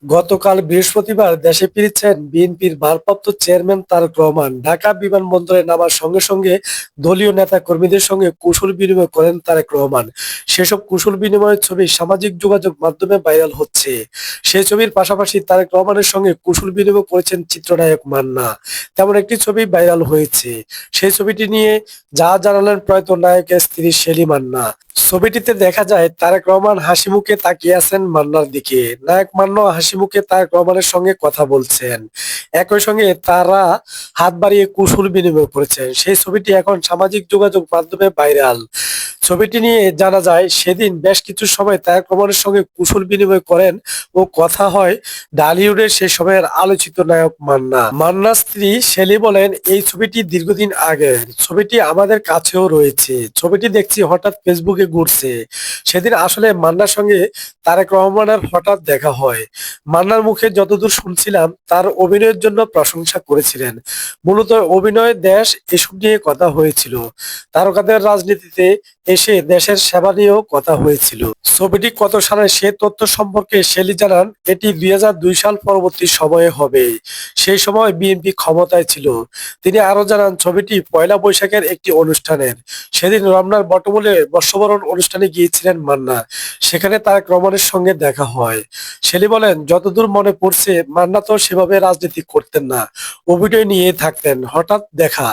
গতকাল বৃহস্পতিবার দেশে ফিরেছেন বিএনপির ভারপ্রাপ্ত চেয়ারম্যান তারেক রহমান। ঢাকা বিমানবন্দরে নামার সঙ্গে সঙ্গে দলীয় নেতা কর্মীদের সঙ্গে কুশল বিনিময় করেন তারেক রহমান। সেসব কুশল বিনিময়ের ছবি সামাজিক যোগাযোগ মাধ্যমে ভাইরাল হচ্ছে। সেই ছবির পাশাপাশি তারেক রহমানের সঙ্গে কুশল বিনিময় করেছেন চিত্রনায়ক মান্না। তেমন একটি ছবি ভাইরাল হয়েছে। সেই ছবিটি নিয়ে যা জানালেন প্রয়াত নায়কের স্ত্রী শেলি মান্না। ছবিটিতে দেখা যায় তারেক রহমান হাসি মুখে তাকিয়ে আছেন মান্নার দিকে। নায়ক মান্না হাসি মুখে তারেক রহমানের সঙ্গে কথা বলছেন। একই সঙ্গে তারা হাত বাড়িয়ে কুশল বিনিময় করেছেন। সেই ছবিটি এখন সামাজিক যোগাযোগ মাধ্যমে ভাইরাল। ছবিটি নিয়ে জানা যায় সেদিন বেশ কিছু সময় তারেক রহমানের সঙ্গে কুশল বিনিময় করেন ও কথা হয় ঢালিউডের সে সময়ের আলোচিত নায়ক মান্না। মান্নার স্ত্রী শেলি বলেন, এই ছবিটি দীর্ঘদিন আগের ছবিটি, আমাদের কাছেও রয়েছে। ছবিটি দেখছি হঠাৎ ফেসবুকে ঘুরছে। সেদিন আসলে মান্নার সঙ্গে তারেক রহমানের হঠাৎ দেখা হয়। মান্নার মুখে যতদূর শুনছিলাম তার অভিনয়ের জন্য প্রশংসা করেছিলেন। মূলত অভিনয়, দেশ এসব নিয়ে কথা হয়েছিল। তারকাদের রাজনীতিতে এসে দেশের সেবা নিয়েও কথা হয়েছিল। ছবিটি কত সালে সে তথ্য সম্পর্কে শেলি জানান, এটি ২০০২ সাল পরবর্তী সময়ে হবে। সেই সময় বিএনপি ক্ষমতায় ছিল। তিনি আরো জানান, ছবিটি পয়লা বৈশাখের একটি অনুষ্ঠানের। সেদিন রমনার বটমূলে বর্ষবরণ অনুষ্ঠানে গিয়েছিলেন মান্না। সেখানে তারেক রহমানের সঙ্গে দেখা হয়। শেলি বলেন, যতদূর মনে পড়ছে মান্না তো সেভাবে রাজনীতি করতেন না, অভিনয় নিয়ে থাকতেন। হঠাৎ দেখা,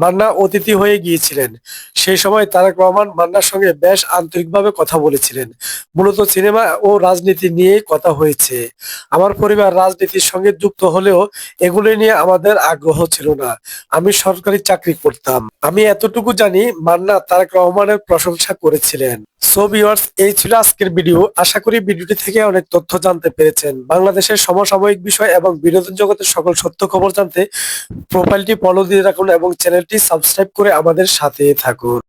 মান্না অতিথি হয়ে গিয়েছিলেন। সেই সময় তারেক রহমান মান্নার সঙ্গে বেশ আন্তরিকভাবে কথা বলেছিলেন। মূলত সিনেমা ও রাজনীতি নিয়েই কথা হয়েছে। আমার পরিবার রাজনীতির সঙ্গে যুক্ত হলেও এগুলো নিয়ে আমাদের আগ্রহ ছিল না। আমি সরকারি চাকরি করতাম। আমি এতটুকু জানি মান্না তারেক রহমানের প্রশংসা করেছিলেন। সো ভিউয়ার্স, এই ছিল আজকের ভিডিও। আশা করি ভিডিওটি থেকে অনেক তথ্য জানতে পেরেছেন। বাংলাদেশের সমসাময়িক বিষয় এবং বিনোদন জগতের সকল সত্য খবর জানতে প্রোফাইলটি ফলো দিয়ে রাখুন এবং চ্যানেলটি সাবস্ক্রাইব করে আমাদের সাথে থাকুন।